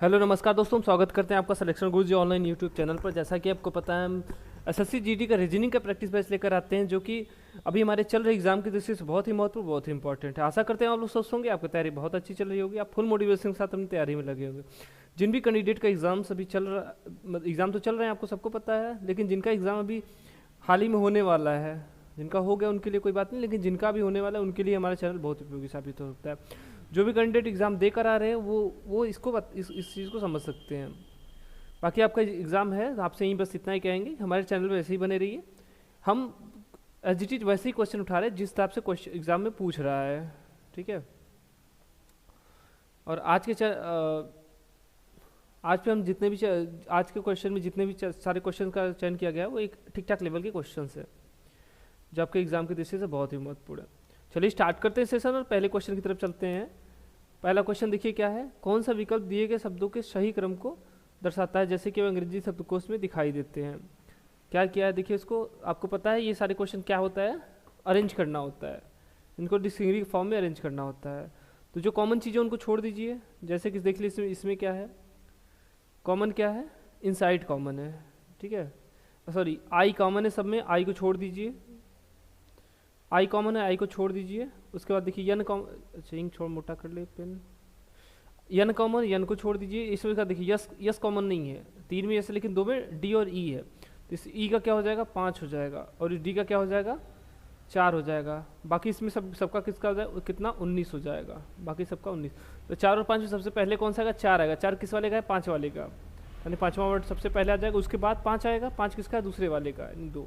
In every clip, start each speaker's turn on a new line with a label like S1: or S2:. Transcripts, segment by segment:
S1: Hello नमस्कार दोस्तों, स्वागत करते हैं आपका सिलेक्शन गुरुजी ऑनलाइन यूट्यूब चैनल पर। जैसा कि आपको पता है, हम एसएससी जीडी का रीजनिंग का प्रैक्टिस बैच लेकर आते हैं, जो कि अभी हमारे चल रहे एग्जाम की दृष्टि से बहुत ही महत्वपूर्ण, बहुत ही इंपॉर्टेंट है। आशा करते हैं आप लोग स्वस्थ होंगे, आपकी तैयारी बहुत अच्छी चल रही होगी, आप फुल मोटिवेशन के साथ अपनी तैयारी में लगे होंगे। जिन भी कैंडिडेट का एग्जाम्स अभी चल रहा, एग्जाम तो चल रहे हैं आपको सबको पता है, लेकिन जिनका एग्जाम अभी हाल ही में होने वाला है, जिनका हो गया उनके लिए कोई बात नहीं, लेकिन जिनका भी होने वाला है उनके लिए हमारा चैनल बहुत उपयोगी साबित हो सकता है। जो भी कैंडिडेट एग्ज़ाम दे कर आ रहे हैं वो इस चीज़ को समझ सकते हैं। बाकी आपका एग्ज़ाम है, आपसे यहीं बस इतना ही कहेंगे, हमारे चैनल पर ऐसे ही बने रहिए। हम एच वैसे ही क्वेश्चन उठा रहे हैं जिस हिसाब से क्वेश्चन एग्ज़ाम में पूछ रहा है, ठीक है। और आज पे हम जितने भी आज के क्वेश्चन में जितने भी सारे क्वेश्चन का चयन किया गया है वो एक ठीक ठाक लेवल के क्वेश्चन है, जो आपके एग्जाम की दृष्टि से बहुत ही महत्वपूर्ण है। चलिए स्टार्ट करते हैं सेशन और पहले क्वेश्चन की तरफ चलते हैं। पहला क्वेश्चन देखिए क्या है, कौन सा विकल्प दिए गए शब्दों के सही क्रम को दर्शाता है जैसे कि वो अंग्रेजी शब्दकोश में दिखाई देते हैं। क्या किया है देखिए, इसको आपको पता है ये सारे क्वेश्चन क्या होता है, अरेंज करना होता है, इनको डिक्शनरी फॉर्म में अरेंज करना होता है। तो जो कॉमन चीज़ें उनको छोड़ दीजिए, जैसे कि देख लीजिए इसमें क्या है, कॉमन क्या है, इनसाइड कॉमन है, ठीक है, सॉरी आई कॉमन है सब में, आई को छोड़ दीजिए, आई कॉमन है, आई को छोड़ दीजिए। उसके बाद देखिए यन कॉमन, अच्छा इंक छोड़ मोटा कर ले पेन, यन कॉमन, यन को छोड़ दीजिए। इसमें का देखिए यस कॉमन नहीं है, तीन में यस है लेकिन दो में डी और ई है, तो इस ई का क्या हो जाएगा 5 हो जाएगा, और इस डी का क्या हो जाएगा 4 हो जाएगा। बाकी इसमें सबका किसका हो जाएगा, कितना 19 हो जाएगा, बाकी सबका 19। तो 4 और 5 में सबसे पहले कौन सा आएगा, 4 आएगा। 4 किस वाले का है, 5 वाले का, यानी 5वां वर्ड सबसे पहले आ जाएगा। उसके बाद 5 आएगा, 5 किसका है, दूसरे वाले का, यानी 2।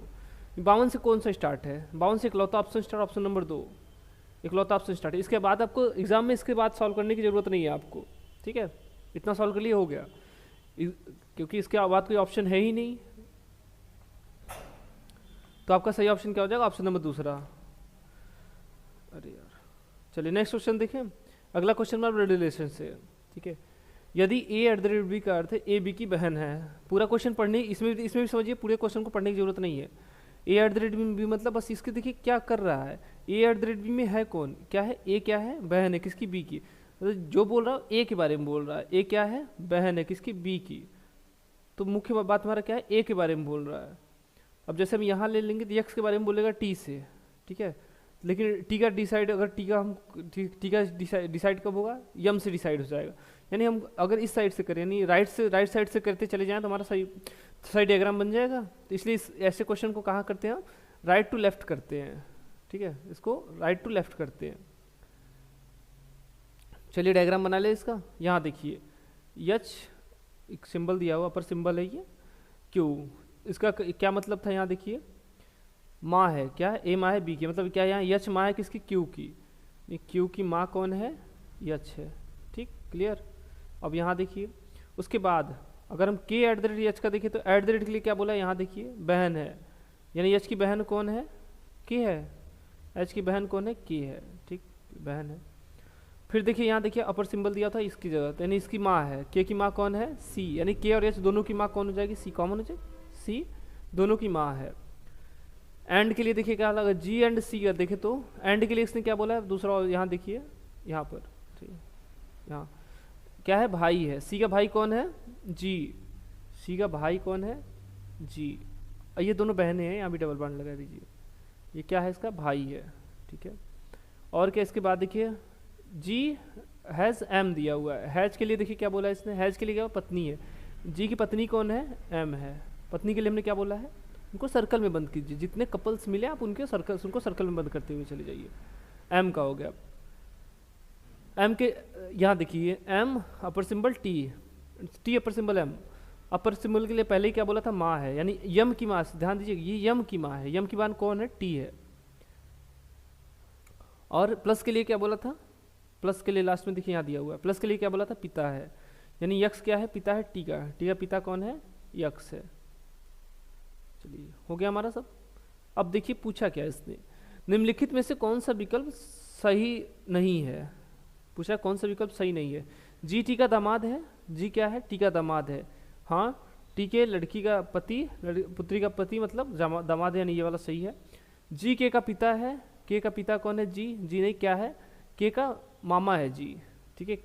S1: 52 से कौन सा स्टार्ट है, 52 से इकलौता ऑप्शन स्टार्ट, ऑप्शन नंबर 2 इकलौता ऑप्शन स्टार्ट है। इसके बाद आपको एग्जाम में इसके बाद सॉल्व करने की जरूरत नहीं है आपको, ठीक है, इतना सॉल्व कर लिए हो गया, क्योंकि इसके बाद कोई ऑप्शन है ही नहीं। तो आपका सही ऑप्शन क्या हो जाएगा, ऑप्शन नंबर दूसरा। अरे यार, चलिए नेक्स्ट क्वेश्चन देखें। अगला क्वेश्चन में रिलेशन से, ठीक है। यदि a@b का अर्थ है ए बी की बहन है, पूरा क्वेश्चन पढ़ने इसमें भी समझिए, पूरे क्वेश्चन को पढ़ने की जरूरत नहीं है। a@b मतलब बस इसके देखिए क्या कर रहा है, a@b में है कौन, क्या है, ए क्या है, बहन है किसकी, बी की। तो जो बोल रहा है ए के बारे में बोल रहा है, ए क्या है, बहन है किसकी, बी की। तो मुख्य बात हमारा क्या है, ए के बारे में बोल रहा है। अब जैसे हम यहाँ ले लेंगे तो यक्स के बारे में बोलेगा टी से, ठीक है, लेकिन टी का डिसाइड, अगर टी का डिसाइड कब होगा, यम से डिसाइड हो जाएगा। यानी हम अगर इस साइड से करें, यानी राइट साइड से करते चले जाएं तो हमारा सही डायग्राम बन जाएगा। तो इसलिए ऐसे क्वेश्चन को कहाँ करते हैं हम, राइट टू लेफ्ट करते हैं, ठीक है, इसको राइट टू लेफ्ट करते हैं। चलिए डायग्राम बना ले इसका। यहाँ देखिए एच एक सिंबल दिया हुआ, अपर सिंबल है ये, क्यू, इसका क्या मतलब था, यहाँ देखिए माँ है, क्या है, ए माँ है बी की, मतलब क्या यहाँ यच माँ है किसकी, क्यू की, क्यू की माँ कौन है, यच है, ठीक, क्लियर। अब यहाँ देखिए उसके बाद अगर हम k@h का देखें तो @ के लिए क्या बोला है, यहाँ देखिए बहन है, यानी h की बहन कौन है, k है, h की बहन कौन है, k है, ठीक, बहन है। फिर देखिए यहाँ देखिए अपर सिंबल दिया था इसकी जगह, यानी इसकी माँ है, k की माँ कौन है, c, यानी k और h दोनों की माँ कौन हो जाएगी, c कॉमन हो जाएगी, c दोनों की माँ है। एंड के लिए देखिए क्या लगा, जी एंड सी का देखे तो एंड के लिए इसने क्या बोला है दूसरा, यहाँ देखिए यहाँ पर, ठीक है, यहाँ क्या है, भाई है, सी का भाई कौन है, जी, सी का भाई कौन है, जी। ये दोनों बहनें हैं, यहाँ भी डबल बॉन्ड लगा दीजिए, ये क्या है, इसका भाई है, ठीक है। और क्या इसके बाद देखिए जी हैज़ एम दिया हुआ है, हैज के लिए देखिए क्या बोला है इसने, हैज के लिए क्या, पत्नी है, जी की पत्नी कौन है, एम है। पत्नी के लिए हमने क्या बोला है, उनको सर्कल में बंद कीजिए, जितने कपल्स मिले आप उनको सर्कल में बंद करते हुए चले जाइए। एम का हो गया, एम के यहाँ देखिए एम अपर सिंबल टी अपर सिंबल एम, अपर सिंबल के लिए पहले ही क्या बोला था, माँ है, यानी यम की माँ, ध्यान दीजिए ये यम की माँ है, यम की माँ कौन है, टी है। और प्लस के लिए क्या बोला था, प्लस के लिए लास्ट में देखिए यहाँ दिया हुआ है, प्लस के लिए क्या बोला था, पिता है, यानी यक्स क्या है, पिता है, टी का पिता कौन है, यक्स है। चलिए हो गया हमारा सब। अब देखिए पूछा क्या इसने, निम्नलिखित में से कौन सा विकल्प सही नहीं है, पूछा कौन सा विकल्प सही नहीं है। जी टी का दामाद है, जी क्या है, टी का दामाद है, हाँ टी के लड़की का पति, पुत्री का पति मतलब दामाद है, यानी ये वाला सही है। जी के का पिता है, के का पिता कौन है, जी नहीं क्या है, के का मामा है जी, ठीक है,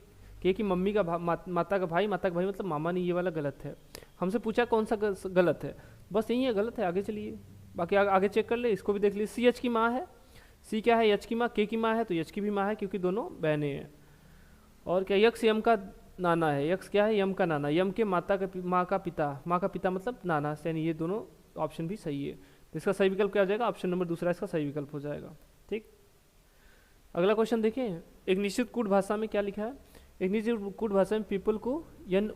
S1: के की मम्मी का माता का भाई मतलब मामा नहीं, ये वाला गलत है। हमसे पूछा कौन सा गलत है, बस यही है गलत है, आगे चलिए। बाकी आगे चेक कर ले, इसको भी देख लीजिए। सी एच की माँ है, सी क्या है एच की माँ, के की माँ है तो एच की भी माँ है क्योंकि दोनों बहनें हैं। और क्या यक्स यम का नाना है, यक्स क्या है यम का नाना, यम के माँ का पिता मतलब नाना, यानी ये दोनों ऑप्शन भी सही है। तो इसका सही विकल्प क्या हो जाएगा, ऑप्शन नंबर दूसरा इसका सही विकल्प हो जाएगा। ठीक, अगला क्वेश्चन देखिए। एक निश्चित कूट भाषा में क्या लिखा है, एक निश्चित कूट भाषा में पीपल को N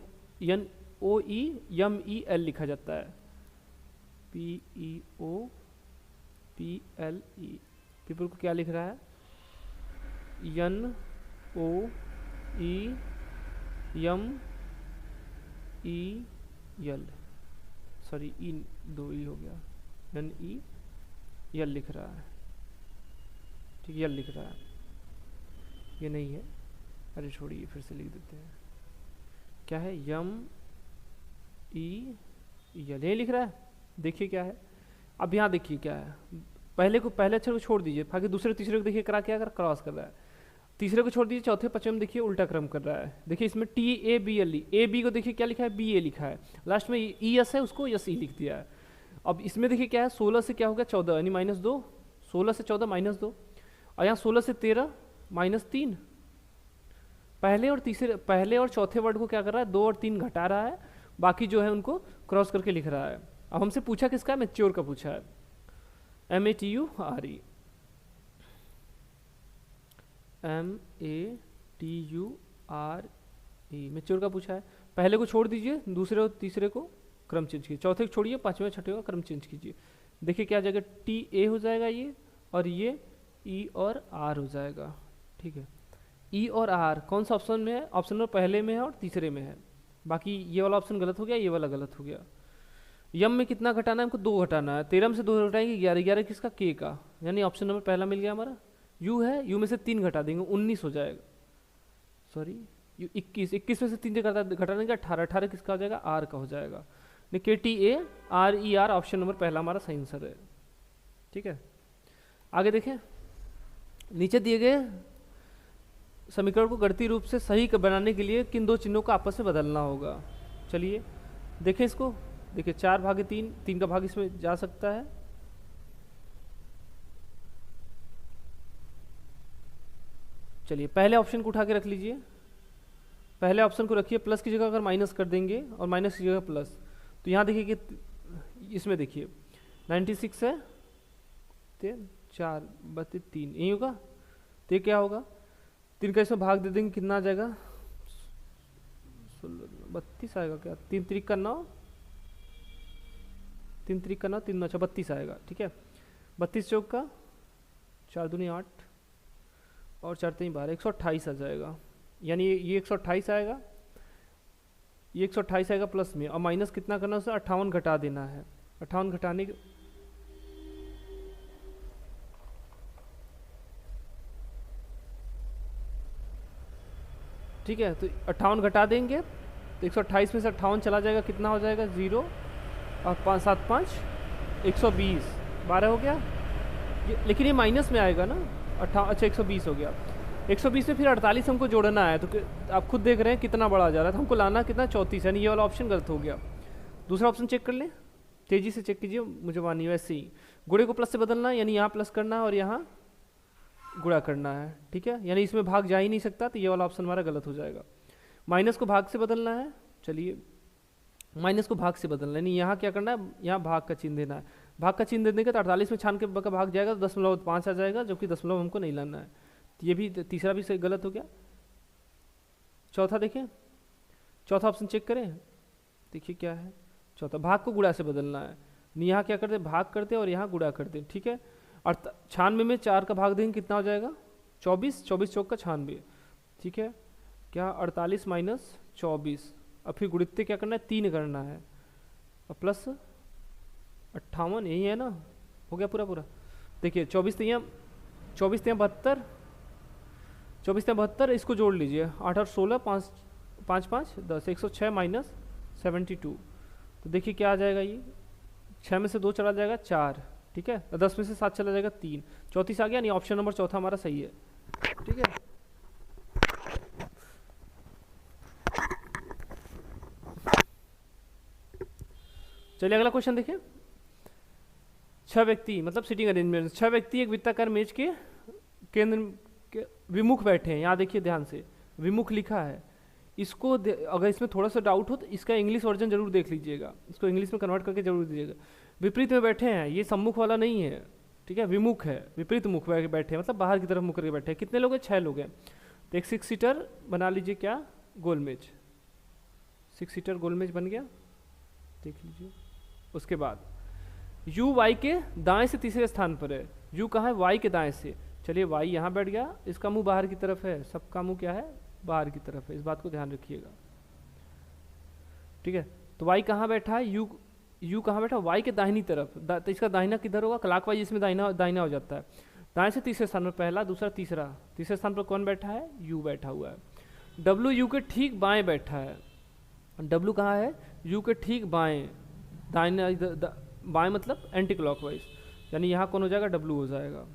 S1: O E M E L लिखा जाता है, P E O P L E. People को क्या लिख रहा है, N O E M E L, sorry E दो ई हो गया, एन ई एल लिख रहा है। ठीक, एल लिख रहा है, ये नहीं है, अरे छोड़िए फिर से लिख देते हैं। क्या है, यम ई एल, यही लिख रहा है। देखिए क्या है, अब यहाँ देखिए क्या है, पहले अक्षर को छोड़ दीजिए, बाकी दूसरे तीसरे को देखिए क्या कर क्रॉस कर रहा है। तीसरे को छोड़ दीजिए, चौथे पांचवें में देखिए उल्टा क्रम कर रहा है। देखिए इसमें T A B L, A B को देखिए क्या लिखा है, बी ए लिखा है, लास्ट में ई एस है, उसको एस ई लिख दिया है। अब इसमें देखिए क्या है, 16 से क्या हो गया 14, यानी -2, 16 से 14 -2, और यहाँ 16 से 13 -3। पहले और चौथे वर्ड को क्या कर रहा है, 2 और 3 घटा रहा है, बाकी जो है उनको क्रॉस करके लिख रहा है। अब हमसे पूछा किसका है, मैच्योर का पूछा है, MATURE, मैच्योर का पूछा है। पहले को छोड़ दीजिए, दूसरे और तीसरे को क्रम चेंज कीजिए, चौथे को छोड़िए, पांचवें छठे का क्रम चेंज कीजिए। देखिए क्या आ जाएगा, TA हो जाएगा ये, और ये E और R हो जाएगा। ठीक है, E और R कौन सा ऑप्शन में है, ऑप्शन नंबर पहले में है और तीसरे में है। बाकी ये वाला ऑप्शन गलत हो गया, ये वाला गलत हो गया। यम में कितना घटाना है हमको, 2 घटाना है, 13 में से 2 घटाएंगे 11, 11 किसका, के का, यानी ऑप्शन नंबर पहला मिल गया हमारा। यू है, यू में से 3 घटा देंगे 19 हो जाएगा, सॉरी यू 21, 21 में से 3 घटा देंगे 18, 18 किसका हो जाएगा, आर का हो जाएगा। KTARER ऑप्शन नंबर पहला हमारा सही आंसर है। ठीक है, आगे देखें, नीचे दिए गए समीकरण को गणितीय रूप से सही बनाने के लिए किन 2 चिन्हों को आपस में बदलना होगा। चलिए देखें इसको, देखिए 4/3, 3 का भाग इसमें जा सकता है, चलिए पहले ऑप्शन को उठा के रख लीजिए, पहले ऑप्शन को रखिए, प्लस की जगह अगर माइनस कर देंगे और माइनस की जगह प्लस, तो यहाँ देखिए कि इसमें देखिए 96 है, 4 32 3 यही होगा, तो ये क्या होगा, 3 का इसमें भाग दे देंगे, कितना आ जाएगा 32 आएगा क्या, 3 त्रिक का 9, 3 त्रिक का 9, 3 9 32 आएगा। ठीक है, 32 चौक का 4 दूनी 8 और 4 3 12, 128 आ जाएगा, यानी ये 128 आएगा, ये 128 आएगा प्लस में, और माइनस कितना करना है उसे 58 घटा देना है, 58 घटाने के ठीक है, तो 58 घटा देंगे तो 128 में से 58 चला जाएगा, कितना हो जाएगा 0 और 5 7 5 120, 12 हो गया लेकिन ये माइनस में आएगा ना, अच्छा 120 हो गया, 120 में फिर 48 हमको जोड़ना है, तो आप खुद देख रहे हैं कितना बड़ा जा रहा है, तो हमको लाना कितना 34, यानी ये वाला ऑप्शन गलत हो गया। दूसरा ऑप्शन चेक कर लें, तेजी से चेक कीजिए, मुझे मानिए वैसे ही गुणे को प्लस से बदलना है, यानी यहाँ प्लस करना है और यहाँ गुणा करना है। ठीक है, यानी इसमें भाग जा ही नहीं सकता, तो ये वाला ऑप्शन हमारा गलत हो जाएगा। माइनस को भाग से बदलना है, चलिए माइनस को भाग से बदलना है, यानी यहाँ क्या करना है, यहाँ भाग का चिन्ह देना है, भाग का चिन्ह देने के तो 48 में छान के भाग जाएगा तो 0.5 आ जाएगा, जबकि 0.5 हमको नहीं लाना है, तो ये भी तीसरा भी सही गलत हो गया। चौथा देखें, चौथा ऑप्शन चेक करें, देखिए क्या है, चौथा भाग को गुणा से बदलना है, यहाँ क्या करते भाग करते और यहाँ गुणा करते। ठीक है, और 96 में 4 का भाग देंगे कितना हो जाएगा 24, 24 चौक का 96। ठीक है, क्या 48 माइनस 24, अब फिर गुणित्य क्या करना है 3 करना है, और प्लस 58 यही है ना, हो गया पूरा। देखिए 24 3 72, 24 72, इसको जोड़ लीजिए 8 और 16 5 5 5 10, 106 माइनस 72, तो देखिए क्या आ जाएगा, ये 6 में से 2 चला जाएगा 4। ठीक है, 10 में से 7 चला जाएगा 3, 34 आ गया, नहीं ऑप्शन नंबर चौथा हमारा सही है। ठीक है, चलिए अगला क्वेश्चन देखिए। 6 व्यक्ति मतलब सीटिंग अरेंजमेंट, 6 व्यक्ति एक वृत्ताकार मेज के केंद्र के विमुख बैठे हैं। यहाँ देखिए ध्यान से, विमुख लिखा है। इसको अगर इसमें थोड़ा सा डाउट हो तो इसका इंग्लिश वर्जन जरूर देख लीजिएगा, इसको इंग्लिश में कन्वर्ट करके जरूर दीजिएगा। विपरीत में बैठे हैं, ये सम्मुख वाला नहीं है, ठीक है, विमुख है, विपरीत मुख बैठे हैं, मतलब बाहर की तरफ मुख करके बैठे हैं। कितने लोग हैं? 6 लोग हैं। तो एक 6 सीटर बना लीजिए, क्या गोल मेज, 6 सीटर गोल मेज बन गया, देख लीजिए। उसके बाद u y के दाएं से तीसरे स्थान पर है। u कहाँ है? y के दाएं से। चलिए y यहाँ बैठ गया, इसका मुंह बाहर की तरफ है, सबका मुंह क्या है? बाहर की तरफ है, इस बात को ध्यान रखिएगा, ठीक है। तो y कहाँ बैठा है? u कहाँ बैठा? y के दाहिनी तरफ। तो इसका दाहिना किधर होगा? क्लॉकवाइज इसमें दाहिना हो जाता है। दाएं से तीसरे स्थान पर पहला, दूसरा, तीसरा। तीसरे स्थान पर कौन बैठा है? u बैठा हुआ है। w u के ठीक बाएं बैठा है। w कहाँ है? u के ठीक बाएं, दाहिना बाएं मतलब एंटी क्लॉकवाइज, यानी यहाँ कौन हो जाएगा? W हो जाएगा,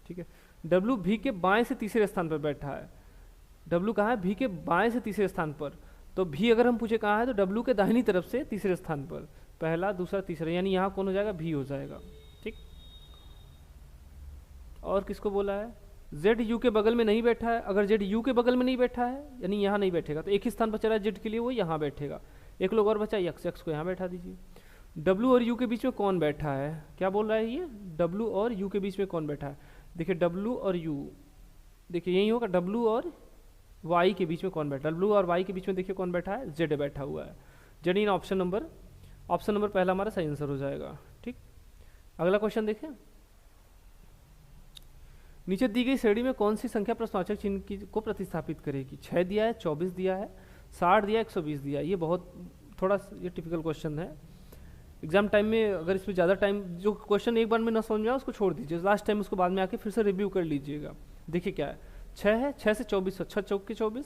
S1: ठीक है। W भी के बाएं से तीसरे स्थान पर बैठा है। W कहाँ है? भी के बाएं से तीसरे स्थान पर। तो भी अगर हम पूछे कहाँ है तो W के दाहिनी तरफ से तीसरे स्थान पर, पहला, दूसरा, तीसरा, यानी यहाँ कौन हो जाएगा? भी हो जाएगा, ठीक। और किसको बोला है? Z U के बगल में नहीं बैठा है। अगर Z U के बगल में नहीं बैठा है यानी यहाँ नहीं बैठेगा, तो एक ही स्थान पर चला है Z के लिए, वो यहाँ बैठेगा। एक लोग और बचा, x को यहाँ बैठा दीजिए। W और U के बीच में कौन बैठा है? क्या बोल रहा है ये? W और U के बीच में कौन बैठा है? देखिए W और U, देखिए यही होगा। W और Y के बीच में कौन बैठा है? W और Y के बीच में देखिए कौन बैठा है? Z बैठा हुआ है। Z इन ऑप्शन नंबर पहला हमारा सही आंसर हो जाएगा, ठीक। अगला क्वेश्चन देखिए। नीचे दी गई श्रेणी में कौन सी संख्या प्रश्नवाचक चिन्ह को प्रतिस्थापित करेगी? 6 दिया है, 24 दिया है, 60 दिया है, 120 दिया है। ये बहुत थोड़ा ये टिपिकल क्वेश्चन है। एग्जाम टाइम में अगर इसमें ज़्यादा टाइम, जो क्वेश्चन एक बार में ना समझ में आए उसको छोड़ दीजिए, लास्ट टाइम उसको बाद में आके फिर से रिव्यू कर लीजिएगा। देखिए क्या है, 6 है, 6 से 24, 6 चौक के 24,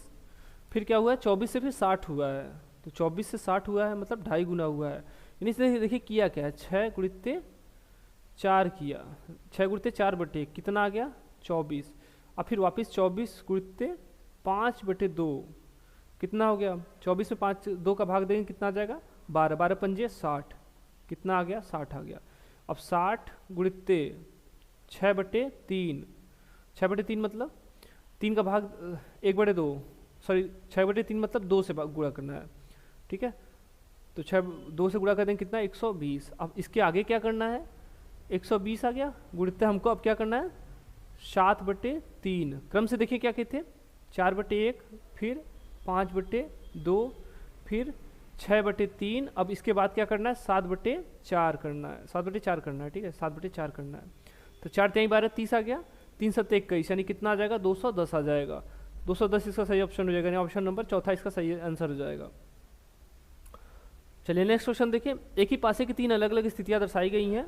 S1: फिर क्या हुआ है? 24 से फिर 60 हुआ है, तो 24 से 60 हुआ है, मतलब 2.5 गुना हुआ है। यानी इसने देखिए किया क्या है? 6 गुणित 4 किया, 6 गुणित 4 बटे कितना आ गया? 24। अब फिर वापस 24 गुणित 5/2 कितना हो गया? 24 में 5 2 का भाग देंगे कितना आ जाएगा? 12, 12 पंजे 60, कितना आ गया? 60 आ गया। अब 60 गुणित 6/3, 6/3 मतलब 3 का भाग 1/2, सॉरी 6/3 मतलब 2 से गुणा करना है, ठीक है। तो 2 से गुणा कर देंगे कितना? 120। अब इसके आगे क्या करना है? 120 आ गया, गुणित हमको अब क्या करना है? 7/3। क्रम से देखिए क्या कहते हैं? 4/1, फिर 5/2, फिर 6/3। अब इसके बाद क्या करना है? 7/4 करना है, 7/4 करना है, ठीक है, 7/4 करना है। तो 4 3 12 30 आ गया, 3 7 21, यानी कितना आ जाएगा? 210 आ जाएगा। 210 इसका सही ऑप्शन हो जाएगा, यानी ऑप्शन नंबर चौथा इसका सही आंसर हो जाएगा। चलिए नेक्स्ट क्वेश्चन देखिए। एक ही पासे की 3 अलग अलग स्थितियां दर्शाई गई हैं।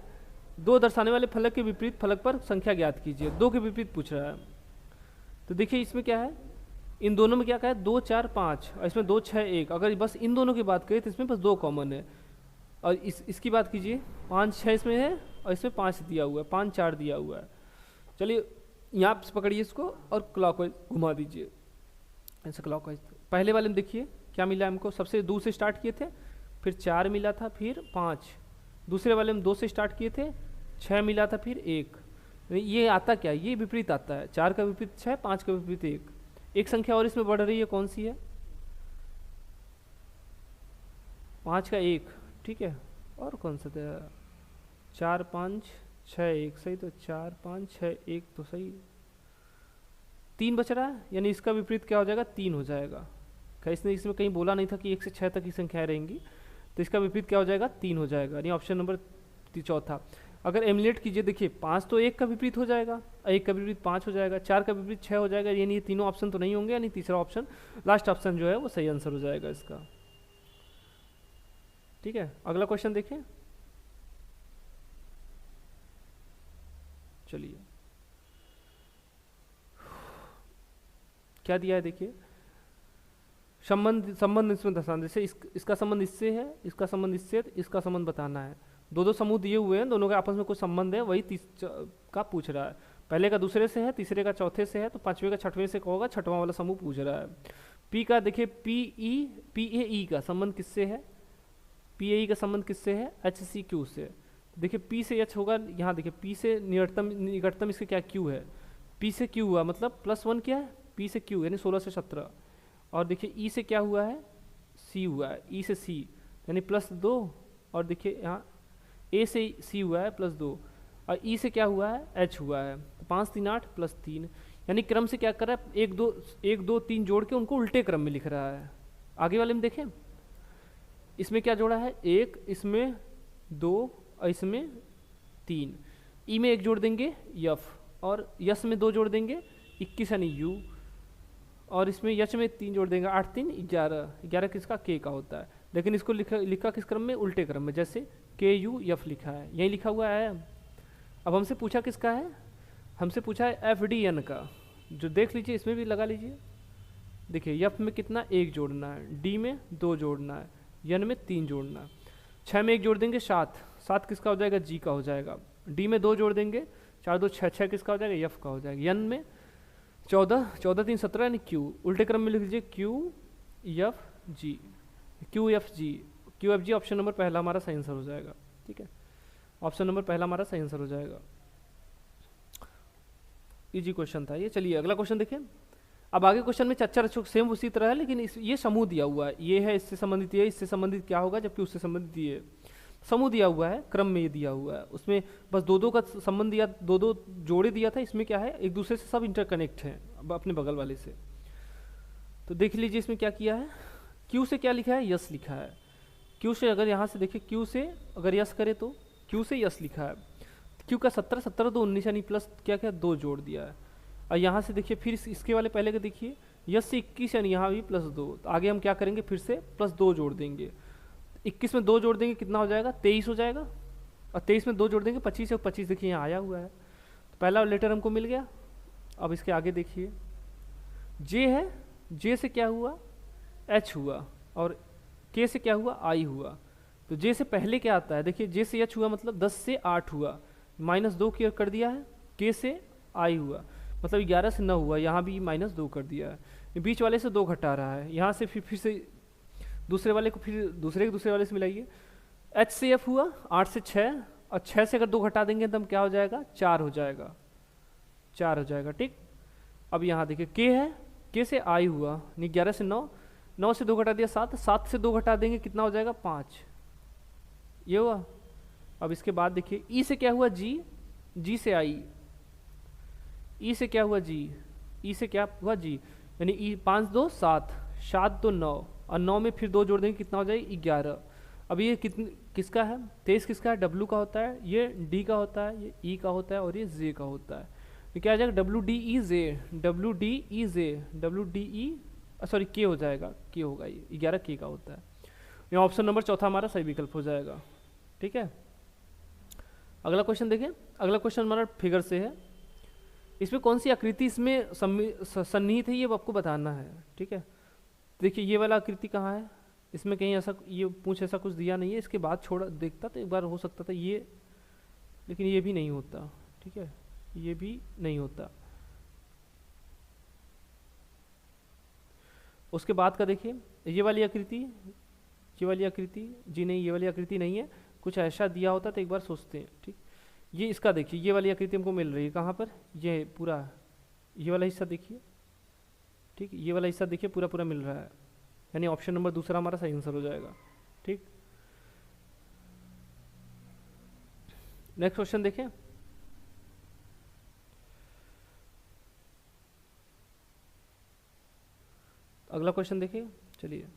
S1: 2 दर्शाने वाले फलक के विपरीत फलक पर संख्या ज्ञात कीजिए। 2 के विपरीत पूछ रहा है, तो देखिए इसमें क्या है? इन दोनों में क्या कहा है? 2 4 5, और इसमें 2 6 1। अगर बस इन दोनों की बात करें तो इसमें बस 2 कॉमन है। और इसकी बात कीजिए, 5 6 इसमें है और इसमें 5 दिया हुआ है, 5 4 दिया हुआ है। चलिए यहाँ से पकड़िए इसको और क्लॉकवाइज घुमा दीजिए, ऐसे क्लॉकवाइज। पहले वाले में देखिए क्या मिला हमको? सबसे 2 से स्टार्ट किए थे, फिर 4 मिला था, फिर 5। दूसरे वाले में 2 से स्टार्ट किए थे, 6 मिला था, फिर 1। ये आता क्या? ये विपरीत आता है। 4 का विपरीत 6, 5 का विपरीत 1। एक संख्या और इसमें बढ़ रही है, कौन सी है? 5 का 1, ठीक है। और कौन सा था? 4 5 6 1, सही। तो 4 5 6 1 तो सही। 3 बच रहा है, यानी इसका विपरीत क्या हो जाएगा? 3 हो जाएगा। क्या इसने इसमें कहीं बोला नहीं था कि 1 से 6 तक की संख्याएं रहेंगी? तो इसका विपरीत क्या हो जाएगा? 3 हो जाएगा, यानी ऑप्शन नंबर चौथा। अगर एमुलेट कीजिए, देखिए 5 तो 1 का विपरीत हो जाएगा, 1 का विपरीत 5 हो जाएगा, 4 का विपरीत 6 हो जाएगा, यानी ये तीनों ऑप्शन तो नहीं होंगे, यानी तीसरा ऑप्शन, लास्ट ऑप्शन जो है वो सही आंसर हो जाएगा इसका, ठीक है। अगला क्वेश्चन देखिए। चलिए क्या दिया है देखिए। संबंध इसमें दर्शाना, जैसे इसका संबंध इससे है, इसका संबंध इससे, इसका संबंध बताना है। 2 समूह दिए हुए हैं, दोनों के आपस में कुछ संबंध है, वही का पूछ रहा है। पहले का दूसरे से है, तीसरे का चौथे से है, तो 5वें का 6वें से होगा, 6वां वाला समूह पूछ रहा है। पी का देखिए, पी ए ई का संबंध किससे है? पी ए ई का संबंध किससे है, एच सी क्यू से। देखिए पी से एच होगा, यहाँ देखिए पी से निकटतम इसके क्या क्यू है, पी से क्यू हुआ मतलब +1 क्या है, पी से क्यू यानी 16 से 17। और देखिए ई से क्या हुआ है, सी हुआ है, ई से सी यानी +2। और देखिए यहाँ ए से सी हुआ है +2 और ई से क्या हुआ है, एच हुआ है। तो 5 3 8 +3 यानी क्रम से क्या कर रहा है, 1 2 3 जोड़ के उनको उल्टे क्रम में लिख रहा है। आगे वाले में देखें, इसमें क्या जोड़ा है, 1, इसमें 2 और इसमें 3। ई में 1 जोड़ देंगे यफ, और यस में 2 जोड़ देंगे 21 यानी यू, और इसमें यच में 3 जोड़ देंगे 8 3 11। 11 किसका, के का होता है। लेकिन इसको लिखा किस क्रम में, उल्टे क्रम में, जैसे के यू यफ लिखा है, यही लिखा हुआ है। अब हमसे पूछा किसका है, हमसे पूछा है एफ डी एन का, जो देख लीजिए इसमें भी लगा लीजिए। देखिए यफ में कितना, 1 जोड़ना है, डी में 2 जोड़ना है, एन में 3 जोड़ना है। 6 में 1 जोड़ देंगे 7, 7 किसका हो जाएगा, जी का हो जाएगा। डी में 2 जोड़ देंगे 4 2 6, 6 किसका हो जाएगा, यफ का हो जाएगा। एन में 14, 14 3 17 यानी क्यू, उल्टे क्रम में लिख लीजिए Q F G, Q F G, Q F G. Option number पहला हमारा सही आंसर हो जाएगा। ठीक है, ऑप्शन नंबर पहला हमारा सही आंसर हो जाएगा। इजी क्वेश्चन था ये। चलिए अगला क्वेश्चन देखें। अब आगे क्वेश्चन में चर्चा सेम उसी तरह है, लेकिन ये समूह दिया हुआ है, ये है इससे संबंधित, ये इससे संबंधित क्या होगा, जबकि उससे संबंधित ये समूह दिया हुआ है, क्रम में ये दिया हुआ है, उसमें बस 2 का संबंध दिया, 2 जोड़े दिया था। इसमें क्या है, एक दूसरे से सब इंटरकनेक्ट है अपने बगल वाले से। तो देख लीजिए इसमें क्या किया है, क्यू से क्या लिखा है, यस लिखा है। क्यू से अगर यहाँ से देखिए, क्यू से अगर यस करे तो क्यू से यस लिखा है। क्यू का 17 17 2 19 यानी प्लस क्या क्या 2 जोड़ दिया है। और यहाँ से देखिए फिर इसके वाले पहले का देखिए, यस से 21 यानी यहाँ भी +2। तो आगे हम क्या करेंगे, फिर से +2 जोड़ देंगे। 21 में 2 जोड़ देंगे कितना हो जाएगा, 23 हो जाएगा। और 23 में 2 जोड़ देंगे 25, और 25 देखिए यहाँ आया हुआ है। तो पहला लेटर हमको मिल गया। अब इसके आगे देखिए, जे है, जे से क्या हुआ, एच हुआ, और के से क्या हुआ, आई हुआ। तो जे से पहले क्या आता है, देखिए जे से एच हुआ मतलब 10 से 8 हुआ, -2 कर दिया है। के से आई हुआ मतलब 11 से 9 हुआ, यहाँ भी -2 कर दिया है। बीच वाले से 2 घटा रहा है, यहाँ से फिर से दूसरे वाले को फिर दूसरे वाले से मिलाइए। एच से एफ हुआ 8 से 6, और 6 से अगर 2 घटा देंगे तो हम क्या हो जाएगा, 4 हो जाएगा, 4 हो जाएगा। ठीक, अब यहाँ देखिए के है, के से आई हुआ, 11 से 9, 9 से 2 घटा दिया 7, 7 से 2 घटा देंगे कितना हो जाएगा, 5, ये हुआ। अब इसके बाद देखिए ई से क्या हुआ, जी, जी से आई, ई से क्या हुआ, जी, ई से क्या हुआ, जी, यानी ई 5 2 7, 7 2 9, और 9 में फिर 2 जोड़ देंगे कितना हो जाएगा, 11। अब ये किसका है, 23 किसका है, डब्लू का होता है, ये डी का होता है, ये ई का होता है, और ये जे का होता है। ये क्या आ जाएगा, डब्लू डी ई जे, डब्लू डी ई जे, डब्लू डी ई सॉरी के हो जाएगा, के होगा, ये 11 के का होता है। ये ऑप्शन नंबर चौथा हमारा सही विकल्प हो जाएगा। ठीक है, अगला क्वेश्चन देखें। अगला क्वेश्चन हमारा फिगर से है। इसमें कौन सी आकृति इसमें सन्निहित है, ये आपको बताना है। ठीक है, देखिए ये वाला आकृति कहाँ है, इसमें कहीं ऐसा ये पूछ ऐसा कुछ दिया नहीं है। इसके बाद छोड़ा देखता तो एक बार हो सकता था ये, लेकिन ये भी नहीं होता। ठीक है, ये भी नहीं होता। उसके बाद का देखिए, ये वाली आकृति, ये वाली आकृति, जी नहीं, ये वाली आकृति नहीं है। कुछ ऐसा दिया होता तो एक बार सोचते हैं। ठीक, ये इसका देखिए, ये वाली आकृति हमको मिल रही है कहाँ पर, ये पूरा ये वाला हिस्सा देखिए। ठीक, ये वाला हिस्सा देखिए पूरा पूरा मिल रहा है, यानी ऑप्शन नंबर दूसरा हमारा सही आंसर हो जाएगा। ठीक, नेक्स्ट क्वेश्चन देखें। अगला क्वेश्चन देखिए। चलिए,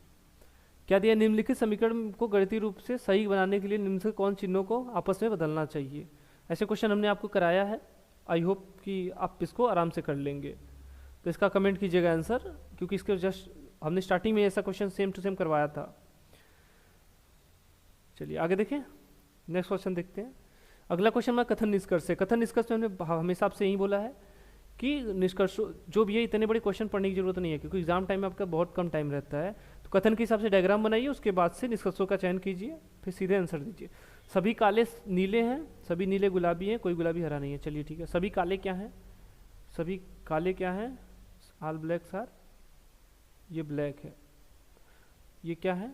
S1: क्या दिया, निम्नलिखित समीकरण को गणितीय रूप से सही बनाने के लिए निम्न से कौन चिन्हों को आपस में बदलना चाहिए। ऐसे क्वेश्चन हमने आपको कराया है, आई होप कि आप इसको आराम से कर लेंगे। तो इसका कमेंट कीजिएगा आंसर, क्योंकि इसके जस्ट हमने स्टार्टिंग में ऐसा क्वेश्चन सेम टू सेम करवाया था। चलिए आगे देखें, नेक्स्ट क्वेश्चन देखते हैं। अगला क्वेश्चन हमारा कथन निष्कर्ष है। कथन निष्कर्ष में हमने हमेशा आपसे यही बोला है कि निष्कर्ष जो भी है, इतने बड़े क्वेश्चन पढ़ने की जरूरत नहीं है, क्योंकि एग्जाम टाइम में आपका बहुत कम टाइम रहता है। तो कथन के हिसाब से डायग्राम बनाइए, उसके बाद से निष्कर्षों का चयन कीजिए, फिर सीधे आंसर दीजिए। सभी काले नीले हैं, सभी नीले गुलाबी हैं, कोई गुलाबी हरा नहीं है। चलिए ठीक है, सभी काले क्या हैं, सभी काले क्या हैं, ऑल ब्लैक्स आर, ये ब्लैक है। ये क्या है,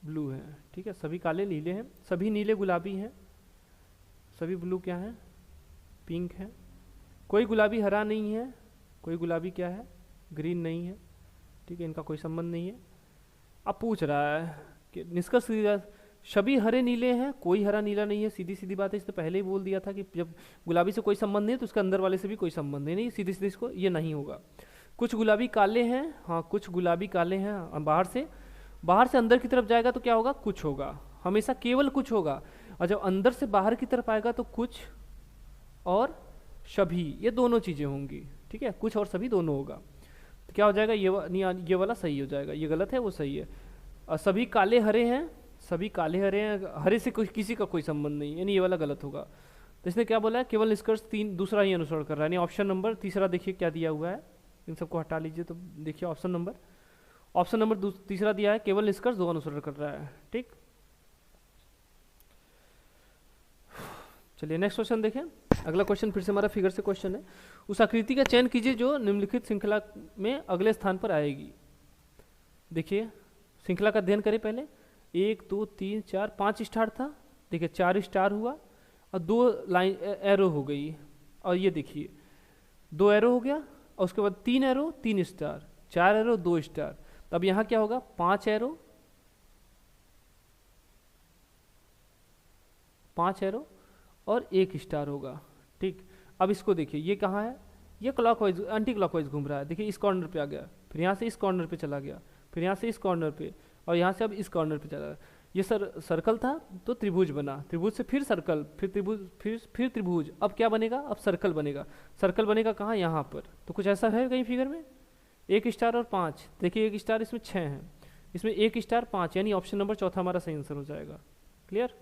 S1: ब्लू हैं, ठीक है, सभी काले नीले हैं, सभी नीले गुलाबी हैं, सभी ब्लू क्या हैं, पिंक हैं, कोई गुलाबी हरा नहीं है, कोई गुलाबी क्या है, ग्रीन नहीं है, ठीक है, इनका कोई संबंध नहीं है। अब पूछ रहा है कि निष्कर्ष सभी हरे नीले हैं, कोई हरा नीला नहीं है, सीधी सीधी बात है, इसने पहले ही बोल दिया था कि जब गुलाबी से कोई संबंध नहीं है तो उसके अंदर वाले से भी कोई संबंध नहीं, सीधी सीधी इसको ये नहीं होगा। कुछ गुलाबी काले हैं, हाँ कुछ गुलाबी काले हैं, बाहर से अंदर की तरफ जाएगा तो क्या होगा, कुछ होगा, हमेशा केवल कुछ होगा, और जब अंदर से बाहर की तरफ आएगा तो कुछ और सभी, ये दोनों चीज़ें होंगी, ठीक है, कुछ और सभी दोनों होगा। तो क्या हो जाएगा, ये वाला सही हो जाएगा, ये गलत है वो सही है। और सभी काले हरे हैं, सभी काले हरे हैं, हरे से किसी का कोई संबंध नहीं, यानी ये वाला गलत होगा। तो इसने क्या बोला है, केवल निष्कर्ष 3 दूसरा ही अनुसरण कर रहा है, यानी ऑप्शन नंबर तीसरा देखिए क्या दिया हुआ है, इन सबको हटा लीजिए तो देखिए ऑप्शन नंबर तीसरा दिया है, केवल निष्कर्ष 2 अनुसरण कर रहा है, ठीक। चलिए नेक्स्ट क्वेश्चन देखें। अगला क्वेश्चन फिर से हमारा फिगर से क्वेश्चन है। उस आकृति का चयन कीजिए जो निम्नलिखित श्रृंखला में अगले स्थान पर आएगी। देखिए श्रृंखला का अध्ययन करें पहले, 1 2 3 4 5 स्टार था, देखिए 4 स्टार हुआ और 2 लाइन एरो हो गई, और ये देखिए 2 एरो हो गया, और उसके बाद 3 एरो 3 स्टार, 4 एरो 2 स्टार, तब यहाँ क्या होगा, 5 एरो और 1 स्टार होगा, ठीक। अब इसको देखिए ये कहाँ है, ये क्लॉकवाइज एंटी क्लॉकवाइज घूम रहा है, देखिए इस कॉर्नर पे आ गया, फिर यहाँ से इस कॉर्नर पे चला गया, फिर यहाँ से इस कॉर्नर पे, और यहाँ से अब इस कॉर्नर पे चला गया। ये सर्कल था तो त्रिभुज बना, त्रिभुज से फिर सर्कल, फिर त्रिभुज, फिर त्रिभुज, अब क्या बनेगा, अब सर्कल बनेगा। सर्कल बनेगा कहाँ, यहाँ पर। तो कुछ ऐसा है कहीं फिगर में, 1 स्टार और 5, देखिए 1 स्टार इसमें 6 है, इसमें 1 स्टार 5, यानी ऑप्शन नंबर चौथा हमारा सही आंसर हो जाएगा। क्लियर।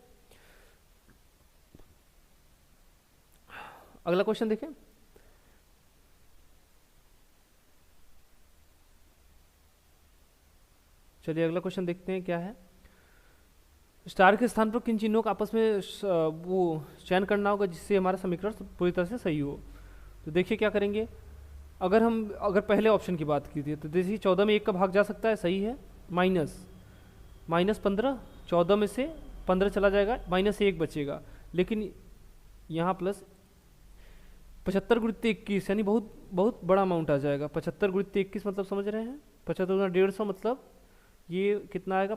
S1: अगला क्वेश्चन देखें। चलिए अगला क्वेश्चन देखते हैं क्या है। स्टार के स्थान पर किन चिन्हों का आपस में वो चयन करना होगा जिससे हमारा समीकरण पूरी तरह से सही हो। तो देखिए क्या करेंगे, अगर पहले ऑप्शन की बात की थी तो देखिए 14 में 1 का भाग जा सकता है, सही है, माइनस 15, 14 में से 15 चला जाएगा, -1 बचेगा, लेकिन यहाँ प्लस 75 गुणित 21, यानी बहुत बड़ा अमाउंट आ जाएगा। 75 गुणित 21 मतलब समझ रहे हैं, 75 गुना 150, मतलब ये कितना आएगा,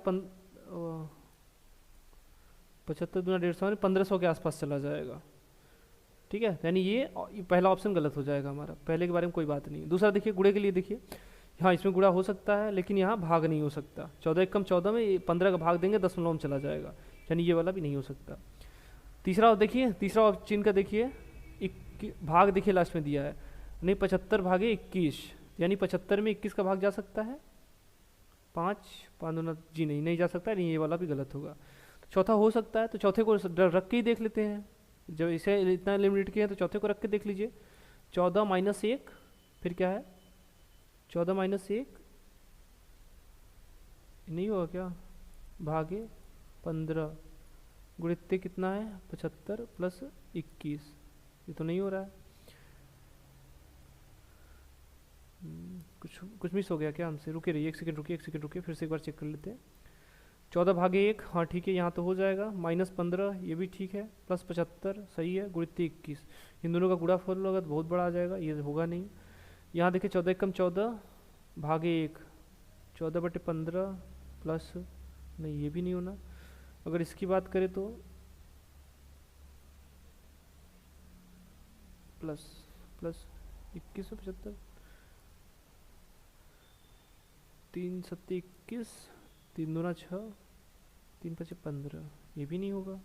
S1: 75 गुना 150 1500 के आसपास चला जाएगा, ठीक है। यानी ये पहला ऑप्शन गलत हो जाएगा हमारा, पहले के बारे में कोई बात नहीं। दूसरा देखिए गुणे के लिए, देखिए हाँ इसमें गुणा हो सकता है, लेकिन यहाँ भाग नहीं हो सकता, 14 एकम 14 में 15 का भाग देंगे 10 में चला जाएगा, यानी ये वाला भी नहीं हो सकता। तीसरा देखिए, तीसरा चिन्ह का देखिए, भाग देखिए लास्ट में दिया है, नहीं 75 भागे 21, यानी 75 में 21 का भाग जा सकता है, 5 दूना जी नहीं जा सकता, नहीं ये वाला भी गलत होगा। तो चौथा हो सकता है, तो चौथे को रख के ही देख लेते हैं, जब इसे इतना लिमिट किया है तो चौथे को रख के देख लीजिए। 14 - 1, फिर क्या है, 14 - 1 नहीं होगा क्या, भागे 15 गुणित कितना है, 75 + 21, ये तो नहीं हो रहा है, कुछ मिस हो गया क्या हमसे, रुके रहिए, 1 सेकंड रुकिए, फिर से एक बार चेक कर लेते हैं। 14 भागे 1, हाँ ठीक है, यहाँ तो हो जाएगा, -15 ये भी ठीक है, + 75 सही है, गुणित 21, इन दोनों का गुणाफल होगा तो बहुत बड़ा आ जाएगा, ये होगा नहीं। यहाँ देखिए 14 एकम 14 भागे 1, 14/15 प्लस, नहीं ये भी नहीं होना। अगर इसकी बात करें तो प्लस 2175, 3 × 7 = 21, 3 दूना 6, 3 × 5 = 15, ये भी नहीं होगा,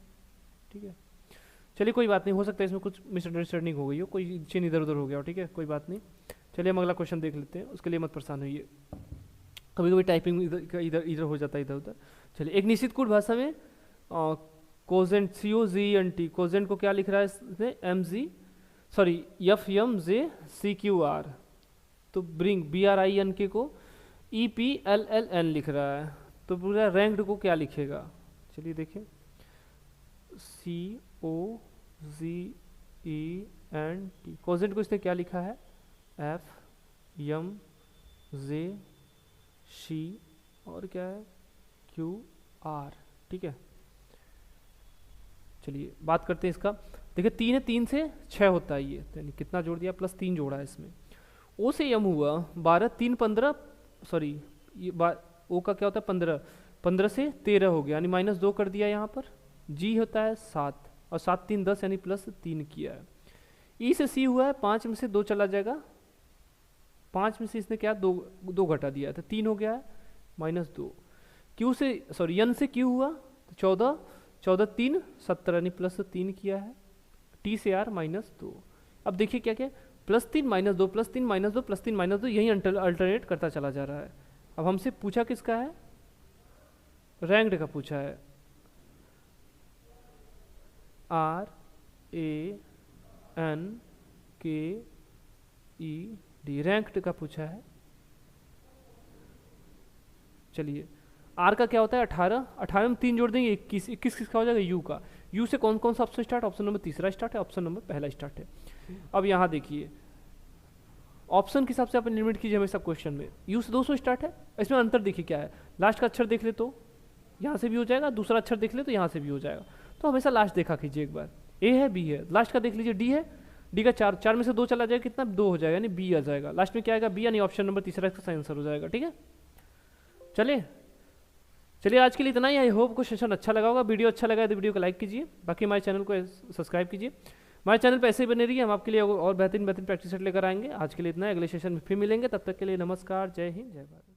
S1: ठीक है। चलिए कोई बात नहीं, हो सकता है इसमें कुछ मिसअंडरस्टैंडिंग हो गई हो, कोई चिन्ह इधर उधर हो गया हो, ठीक है, कोई बात नहीं। चलिए हम अगला क्वेश्चन देख लेते हैं, उसके लिए मत परेशान होइए, कभी कभी टाइपिंग इधर हो जाता है, इधर उधर। चलिए, एक निश्चित कूट भाषा में कोजेंट COGENT, कोजेंट को क्या लिख रहा है इसने, FMJ तो ब्रिंग BRINK को EPLLN लिख रहा है, तो पूरा रैंक्ड को क्या लिखेगा। चलिए देखें, COGENT, कोजेंट को इसने क्या लिखा है, FMJ और क्या है, QR आर, ठीक है। चलिए बात करते हैं इसका। देखिए 3 है, 3 से 6 होता है ये, तो यानी कितना जोड़ दिया, +3 जोड़ा है इसमें। ओ से यम हुआ 12, 3 15, सॉरी ये ओ का क्या होता है 15, 15 से 13 हो गया, यानी -2 कर दिया यहाँ पर। जी होता है 7, और 7 3 10 यानी +3 किया है। ई से सी हुआ है 5 में से 2 चला जाएगा, 5 में से इसने क्या 2 घटा दिया है, तो 3 हो गया है -2। क्यू से सॉरी एन से क्यू हुआ तो 14, 14 3 17 यानी +3 किया है। टी से आर -2। अब देखिए क्या क्या, +3 -2 +3 -2 +3 -2, यही अल्टरनेट करता चला जा रहा है। अब हमसे पूछा किसका है, रैंक्ड का पूछा है, R A N K E D, ranked का पूछा है। चलिए आर का क्या होता है 18, 18 में 3 जोड़ देंगे 21, 21 किसका हो जाएगा यू का। यू से कौन कौन सा ऑप्शन स्टार्ट, ऑप्शन नंबर तीसरा स्टार्ट है, ऑप्शन नंबर पहला स्टार्ट है। अब यहाँ देखिए ऑप्शन के हिसाब से आप लिमिट कीजिए हमेशा क्वेश्चन में। यू से 200 स्टार्ट है, इसमें अंतर देखिए क्या है, लास्ट का अक्षर देख ले तो यहाँ से भी हो जाएगा, दूसरा अक्षर देख ले तो यहाँ से भी हो जाएगा, तो हमेशा लास्ट देखा कीजिए एक बार। ए है, बी है, लास्ट का देख लीजिए डी है, डी का 4, 4 में से 2 चला जाएगा, कितना 2 हो जाएगा, यानी बी आ जाएगा। लास्ट में क्या आएगा बी, यानी ऑप्शन नंबर तीसरा इसका आंसर हो जाएगा, ठीक है। चलिए आज के लिए इतना ही। आई होप को सेशन अच्छा लगा होगा। वीडियो अच्छा लगा है तो वीडियो को लाइक कीजिए, बाकी हमारे चैनल को सब्सक्राइब कीजिए। हमारे चैनल पर ऐसे ही बने रहिए, हम आपके लिए और बेहतरीन प्रैक्टिस सेट लेकर आएंगे। आज के लिए इतना है, अगले सेशन में फिर मिलेंगे, तब तक के लिए नमस्कार, जय हिंद, जय भारत।